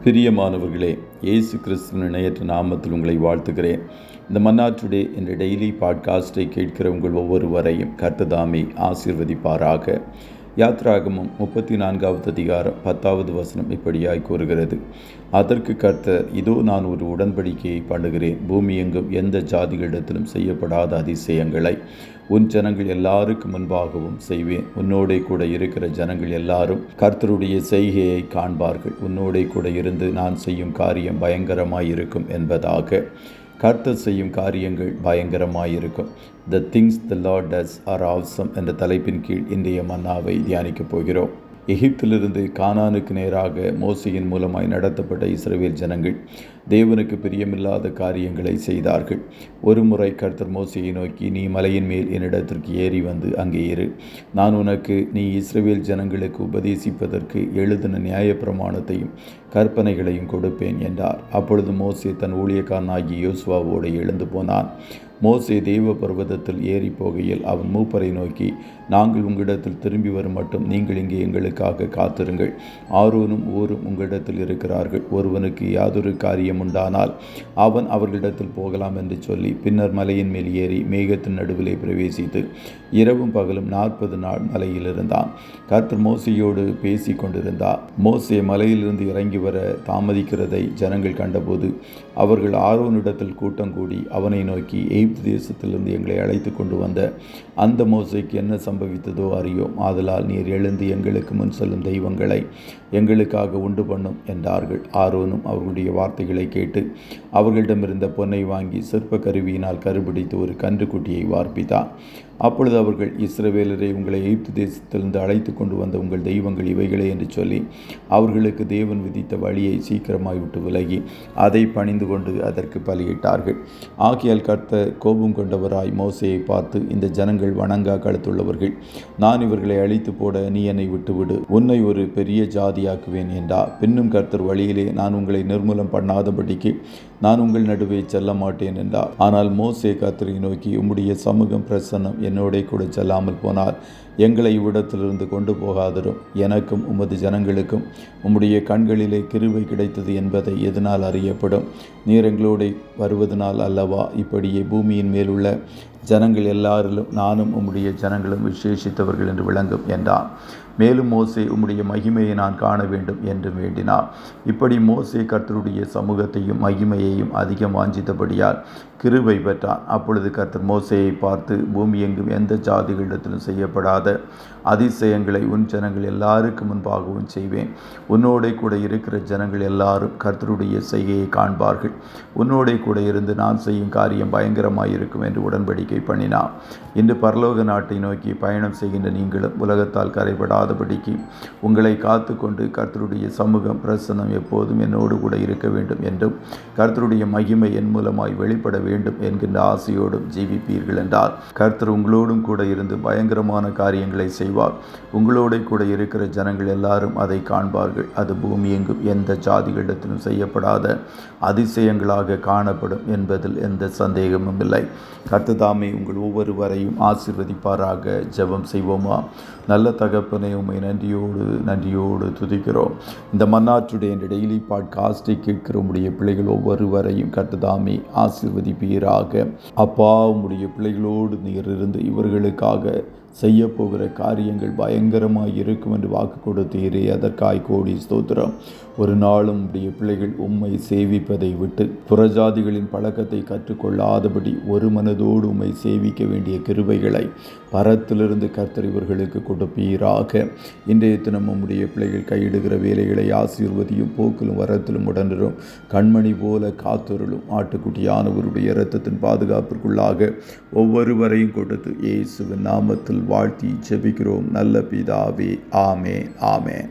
பிரியமானவர்களே, இயேசு கிறிஸ்துவின் இணையற்ற நாமத்தில் உங்களை வாழ்த்துகிறேன். இந்த மன்னா டுடே என்ற டெய்லி பாட்காஸ்டை கேட்கிற உங்கள் ஒவ்வொருவரையும் கர்த்தர் தாமே ஆசீர்வதிப்பாராக. யாத்ராகமம் 34வது அதிகாரம் 10வது வசனம் இப்படியாய் கூறுகிறது: அதற்கு கர்த்தர், இதோ நான் ஒரு உடன்படிக்கையை பண்ணுகிறேன், பூமி எங்கும் எந்த ஜாதிகளிடத்திலும் செய்யப்படாத அதிசயங்களை உன் ஜனங்கள் எல்லாருக்கும் முன்பாகவும் செய்வேன். உன்னோடே கூட இருக்கிற ஜனங்கள் எல்லாரும் கர்த்தருடைய செய்கையை காண்பார்கள். உன்னோடே கூட இருந்து நான் செய்யும் காரியம் பயங்கரமாயிருக்கும் என்பதாக. கர்த்தர் செய்யும் காரியங்கள் பயங்கரமாயிருக்கும். The things the Lord does are awesome என்ற தலைப்பின் கீழ் இன்றைய மன்னாவை தியானிக்கப் போகிறோம். எகிப்திலிருந்து கானானுக்கு நேராக மோசேயின் மூலமாய் நடத்தப்பட்ட இஸ்ரவேல் ஜனங்கள் தேவனுக்கு பிரியமில்லாத காரியங்களை செய்தார்கள். ஒரு முறை கர்த்தர் மோசேயை நோக்கி, நீ மலையின் மேல் என்னிடத்திற்கு ஏறி வந்து அங்கே இரு. நான் உனக்கு நீ இஸ்ரவேல் ஜனங்களுக்கு உபதேசிப்பதற்கு எழுதின நியாயப்பிரமாணத்தையும் கற்பனைகளையும் கொடுப்பேன் என்றார். அப்பொழுது மோசே தன் ஊழியக்காரனாகிய யோசுவாவோடு எழுந்து போனான். மோசே தேவ பர்வதத்தில் ஏறி போகையில் அவன் மூப்பரை நோக்கி, நாங்கள் உங்களிடத்தில் திரும்பி வரும் மட்டும் நீங்கள் இங்கே எங்களுக்காக காத்திருங்கள். ஆரோனும் ஊரும் உங்களிடத்தில் இருக்கிறார்கள். ஒருவனுக்கு யாதொரு காரியம் உண்டானால் அவன் அவர்களிடத்தில் போகலாம் என்று சொல்லி பின்னர் மலையின் மேல் ஏறி மேகத்தின் நடுவிலே பிரவேசித்து இரவும் பகலும் 40 நாள் மலையில் இருந்தான். கர்த்தர் மோசேயோடு பேசி கொண்டிருந்தார். மோசே மலையிலிருந்து இறங்கி வர தாமதிக்கிறதை ஜனங்கள் கண்டபோது அவர்கள் ஆரோனிடத்தில் கூட்டம் கூடி அவனை நோக்கி, எகிப்து தேசத்திலிருந்து எங்களை அழைத்து கொண்டு வந்த அந்த மோசேக்கு என்ன சம்பவித்ததோ அறியோம். ஆதலால் நீர் எழுந்து எங்களுக்கு முன் செல்லும் தெய்வங்களை எங்களுக்காக உண்டு பண்ணும் என்றார்கள். ஆரோனும் அவர்களுடைய வார்த்தைகளை கேட்டு அவர்களிடமிருந்த பொன்னை வாங்கி சிற்ப கருவியினால் கருபிடித்து ஒரு கன்றுக்குட்டியை வார்ப்பித்தான். அப்பொழுது அவர்கள், இஸ்ரவேலரை, உங்களை எகிப்து தேசத்திலிருந்து அழைத்து கொண்டு வந்த உங்கள் தெய்வங்கள் இவைகளே என்று சொல்லி அவர்களுக்கு தேவன் விதித்த வழியை சீக்கிரமாய் விட்டு விலகி அதை பணிந்து கொண்டு அதற்கு பலியிட்டார்கள். ஆகையால் கர்த்தர் கோபம் கொண்டவராய் மோசேயை பார்த்து, இந்த ஜனங்கள் வணங்கா கழுத்துள்ளவர்கள். நான் இவர்களை அழித்து போட நீ என்னை விட்டுவிடு. உன்னை ஒரு பெரிய ஜாதியாக்குவேன் என்றார். பின்னும் கர்த்தர், வழியிலே நான் உங்களை நிர்மூலம் பண்ணாதபடிக்கு நான் உங்கள் நடுவே செல்ல மாட்டேன் என்றார். ஆனால் மோசே கர்த்தரை நோக்கி, உம்முடைய சமூகம் பிரசன்னம் என்னோடே கூட செல்லாமல் போனார் எங்களை இவ்விடத்திலிருந்து கொண்டு போகாதிரும். எனக்கும் உமது ஜனங்களுக்கும் உம்முடைய கண்களிலே கிருபை கிடைத்தது என்பதை எதனால் அறியப்படும்? நீர் எங்களோடு வருவதனால் அல்லவா? இப்படியே பூமியின் மேலுள்ள ஜனங்கள் எல்லாரிலும் நானும் உம்முடைய ஜனங்களும் விசேஷித்தவர்கள் என்று விளங்கும் என்றான். மேலும் மோசே, உம்முடைய மகிமையை நான் காண வேண்டும் என்று வேண்டினார். இப்படி மோசே கர்த்தருடைய சமூகத்தையும் மகிமையையும் அதிகம் வாஞ்சித்தபடியால் கிருபை பெற்றான். அப்பொழுது கர்த்தர் மோசேயை பார்த்து, பூமி எங்கும் எந்த ஜாதிகளிடத்திலும் செய்யப்படாத அதிசயங்களை உன் ஜனங்கள் எல்லாருக்கும் முன்பாகவும் செய்வேன். உன்னோடே கூட இருக்கிற ஜனங்கள் எல்லாரும் கர்த்தருடைய செய்கையை காண்பார்கள். உன்னோடே கூட இருந்து நான் செய்யும் காரியம் பயங்கரமாயிருக்கும் என்று உடன்படிக்கை பண்ணினான். இன்று பரலோக நாட்டை நோக்கி பயணம் செய்கின்ற நீங்களும் உலகத்தால் கரைபடாதபடிக்கு உங்களை காத்து கொண்டு கர்த்தருடைய சமூகம் பிரசன்னம் எப்போதும் என்னோடு கூட இருக்க வேண்டும் என்றும் கர்த்தருடைய மகிமை என் மூலமாய் வெளிப்பட வேண்டும் என்கின்ற ஆசையோடும் ஜீவிப்பீர்கள் என்றார். கர்த்தர் உங்களோடும் கூட இருந்து பயங்கரமான காரியங்களை செய்வார். உங்களோட கூட இருக்கிற ஜனங்கள் எல்லாரும் அதை காண்பார்கள். அது பூமி எங்கும் எந்த ஜாதிகளிடத்திலும் செய்யப்படாத அதிசயங்களாக காணப்படும் என்பதில் எந்த சந்தேகமும் இல்லை. கர்த்தர் தாமே உங்கள் ஒவ்வொருவரையும் ஆசீர்வதிப்பாராக. ஜெபம் செய்வோமா? நல்ல தகப்பனே, உம்மை நன்றியோடு துதிக்கிறோம். இந்த மன்னா டுடே என்ற டெய்லி பாட்காஸ்டை கேட்கிற உம்முடைய பிள்ளைகள் ஒவ்வொருவரையும் கர்த்தர் தாமே ஆசீர்வதிப்பீராக. அப்பா, உம்முடைய பிள்ளைகளோடு நீர் இருந்து இவர்களுக்காக செய்ய போகிற காரியங்கள் பயங்கரமாக இருக்கும் என்று வாக்கு கொடுத்தீரே, அதற்காய் கோடி ஸ்தோத்திரம். ஒரு நாளும் உடைய பிள்ளைகள் உம்மை சேவிப்பதை விட்டு புறஜாதிகளின் பழக்கத்தை கற்றுக்கொள்ளாதபடி ஒரு மனதோடு உம்மை சேவிக்க வேண்டிய கிருபைகளை பரத்திலிருந்து கர்த்தர் இவர்களுக்கு கொடுப்பீராக. இன்றைய தினம் உம்முடைய பிள்ளைகள் கையிடுகிற வேலைகளை ஆசீர்வதியும். போக்கிலும் வரத்திலும் உடனரும் கண்மணி போல காத்தொருளும். ஆட்டுக்குட்டியானவருடைய இரத்தத்தின் பாதுகாப்பிற்குள்ளாக ஒவ்வொருவரையும் கொடுத்து இயேசுவின் நாமத்தில் வாழ்த்தி ஜெபிக்கிறோம் நல்ல பிதாவே. ஆமென், ஆமென்.